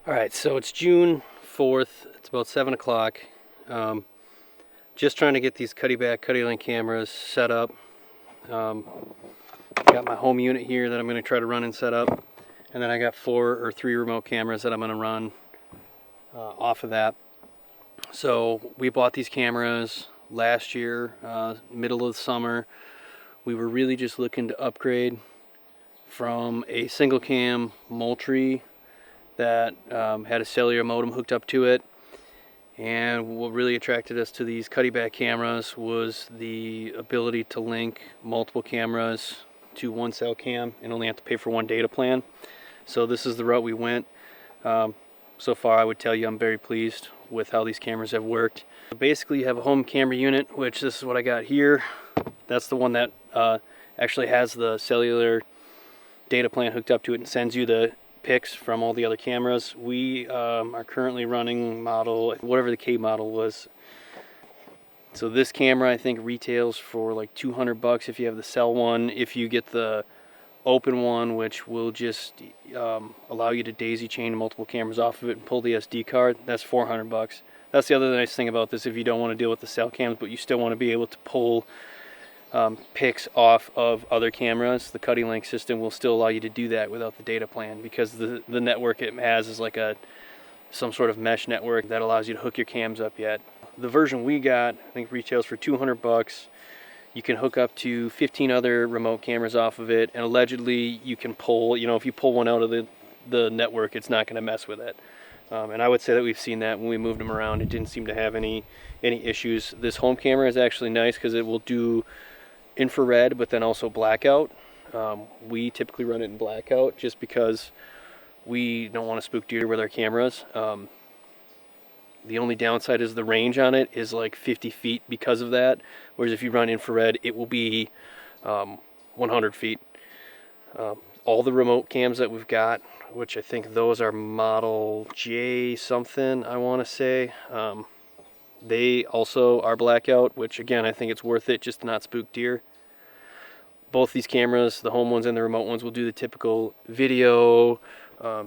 All right, so it's June 4th. It's about 7 o'clock. Um, just trying to get these CuddyLink cameras set up. Got my home unit here that I'm going to try to run and set up. And then I got 4 or 3 remote cameras that I'm going to run off of that. So we bought these cameras last year, middle of the summer. We were really just looking to upgrade from a single cam Moultrie that had a cellular modem hooked up to it. And what really attracted us to these CuddyBack cameras was the ability to link multiple cameras to one cell cam and only have to pay for one data plan. So this is the route we went. So far I would tell you I'm very pleased with how these cameras have worked. Basically you have a home camera unit, which this is what I got here. That's the one that actually has the cellular data plan hooked up to it and sends you the pics from all the other cameras. We are currently running model, whatever the K model was. So this camera I think retails for like $200 if you have the cell one. If you get the open one, which will just allow you to daisy chain multiple cameras off of it and pull the SD card, that's $400. That's the other nice thing about this. If you don't want to deal with the cell cams, but you still want to be able to pull pics off of other cameras, the CuddyLink system will still allow you to do that without the data plan, because the network it has is like some sort of mesh network that allows you to hook your cams up yet. The version we got I think retails for $200. You can hook up to 15 other remote cameras off of it, and allegedly you can pull, if you pull one out of the network, it's not going to mess with it. And I would say that we've seen that when we moved them around. It didn't seem to have any issues. This home camera is actually nice because it will do infrared but then also blackout. We typically run it in blackout just because we don't want to spook deer with our cameras. The only downside is the range on it is like 50 feet because of that, whereas if you run infrared it will be 100 feet. All the remote cams that we've got, which I think those are model J something I want to say, they also are blackout, which again I think it's worth it just to not spook deer. Both these cameras, the home ones and the remote ones, will do the typical video.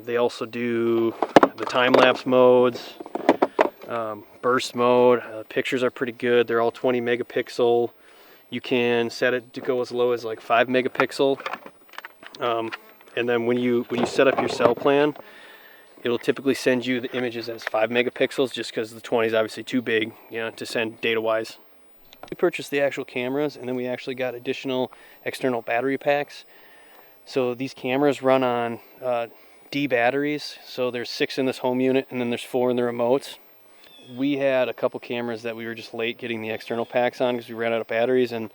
They also do the time-lapse modes, burst mode. Pictures are pretty good. They're all 20 megapixel. You can set it to go as low as like 5 megapixel. And then when you set up your cell plan, it'll typically send you the images as 5 megapixels just because the 20 is obviously too big, to send data-wise. We purchased the actual cameras, and then we actually got additional external battery packs. So these cameras run on D batteries. So there's 6 in this home unit, and then there's 4 in the remotes. We had a couple cameras that we were just late getting the external packs on because we ran out of batteries, and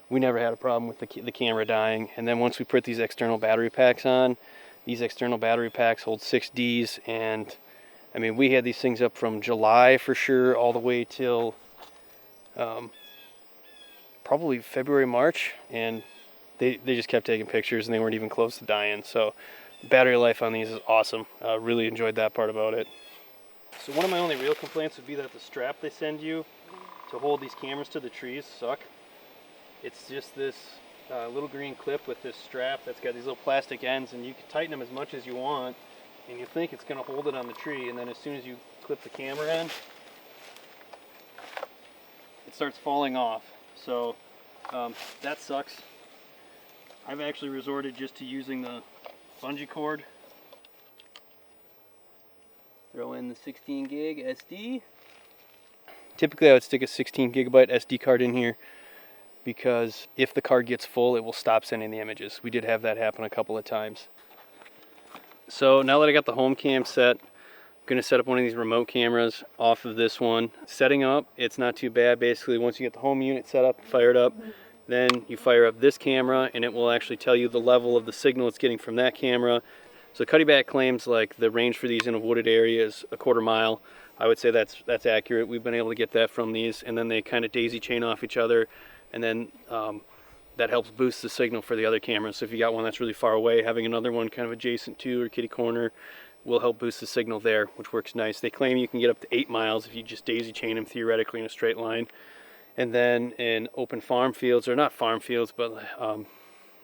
we never had a problem with the camera dying. And then once we put these external battery packs on, these external battery packs hold 6 Ds, and I mean we had these things up from July for sure all the way till probably February, March, and they just kept taking pictures and they weren't even close to dying. So the battery life on these is awesome. Really enjoyed that part about it. So one of my only real complaints would be that the strap they send you to hold these cameras to the trees suck. It's just this little green clip with this strap that's got these little plastic ends, and you can tighten them as much as you want, and you think it's going to hold it on the tree, and then as soon as you clip the camera in, it starts falling off. So that sucks. I've actually resorted just to using the bungee cord. Throw in the 16 gig SD. Typically I would stick a 16 gigabyte SD card in here because if the card gets full it will stop sending the images. We did have that happen a couple of times. So now that I got the home cam set, I'm going to set up one of these remote cameras off of this one. Setting up, it's not too bad. Basically once you get the home unit set up, fired up, then you fire up this camera and it will actually tell you the level of the signal it's getting from that camera. So CuddyBack claims like the range for these in a wooded area is a quarter mile. I would say that's accurate. We've been able to get that from these, and then they kind of daisy chain off each other, and then that helps boost the signal for the other cameras. So if you got one that's really far away, having another one kind of adjacent to or kitty corner will help boost the signal there, which works nice. They claim you can get up to 8 miles if you just daisy chain them theoretically in a straight line. And then in open farm fields, or not farm fields, but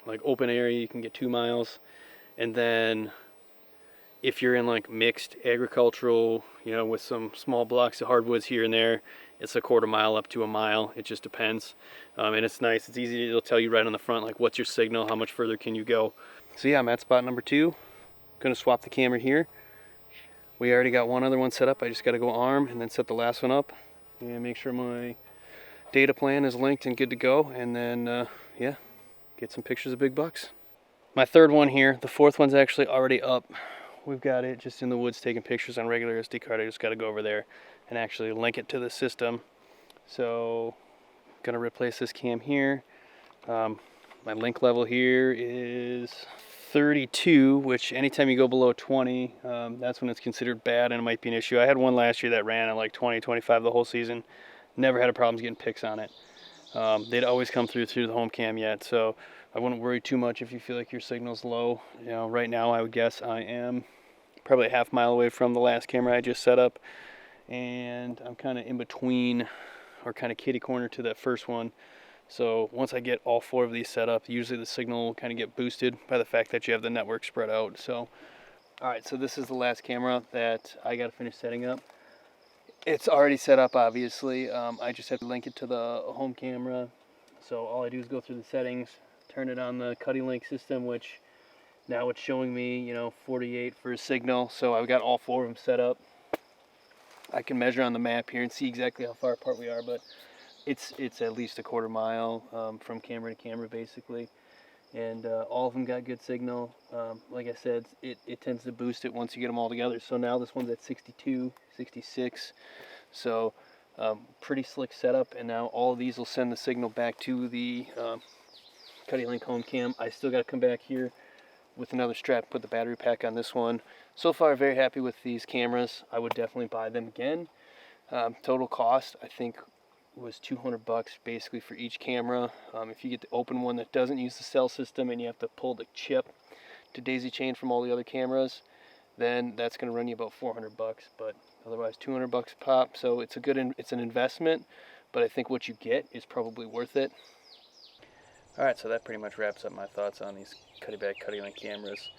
like open area, you can get 2 miles. And then if you're in like mixed agricultural, you know, with some small blocks of hardwoods here and there, it's a quarter mile up to a mile. It just depends. And it's nice. It's easy. It'll tell you right on the front, like what's your signal, how much further can you go. So yeah, I'm at spot number 2. Gonna swap the camera here. We already got one other one set up. I just got to go arm and then set the last one up and make sure my data plan is linked and good to go. And then yeah, get some pictures of big bucks. My third one here, the fourth one's actually already up. We've got it just in the woods taking pictures on regular SD card. I just got to go over there and actually link it to the system. So I'm gonna replace this cam here. My link level here is 32, which anytime you go below 20, that's when it's considered bad and it might be an issue. I had one last year that ran at like 20, 25 the whole season. Never had a problem getting pics on it. They'd always come through the home cam yet, so I wouldn't worry too much if you feel like your signal's low. You know, right now I would guess I am probably a half mile away from the last camera I just set up, and I'm kind of in between, or kind of kitty corner to that first one. So once I get all 4 of these set up, usually the signal will kind of get boosted by the fact that you have the network spread out. So, all right, so this is the last camera that I got to finish setting up. It's already set up, obviously. I just have to link it to the home camera. So all I do is go through the settings, turn it on the CuddyLink system, which now it's showing me, you know, 48 for a signal. So I've got all 4 of them set up. I can measure on the map here and see exactly how far apart we are, but it's at least a quarter mile from camera to camera, basically. And all of them got good signal. Like I said, it tends to boost it once you get them all together. So now this one's at 62, 66. So pretty slick setup. And now all of these will send the signal back to the CuddyLink home cam. I still got to come back here with another strap, put the battery pack on this one. So far, very happy with these cameras. I would definitely buy them again. Total cost, I think, was $200 basically for each camera. If you get the open one that doesn't use the cell system and you have to pull the chip to daisy chain from all the other cameras, then that's going to run you about $400. But otherwise, $200 a pop. So it's it's an investment, but I think what you get is probably worth it. All right, so that pretty much wraps up my thoughts on these CuddyBag CuddyLink cameras.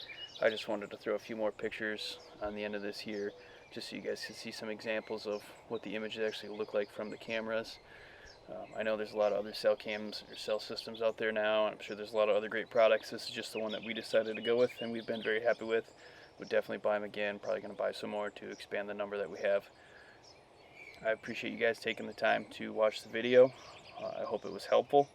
I just wanted to throw a few more pictures on the end of this here, just so you guys can see some examples of what the images actually look like from the cameras. I know there's a lot of other cell cams or cell systems out there now, and I'm sure there's a lot of other great products. This is just the one that we decided to go with, and we've been very happy with. Would definitely buy them again, probably going to buy some more to expand the number that we have. I appreciate you guys taking the time to watch the video. I hope it was helpful.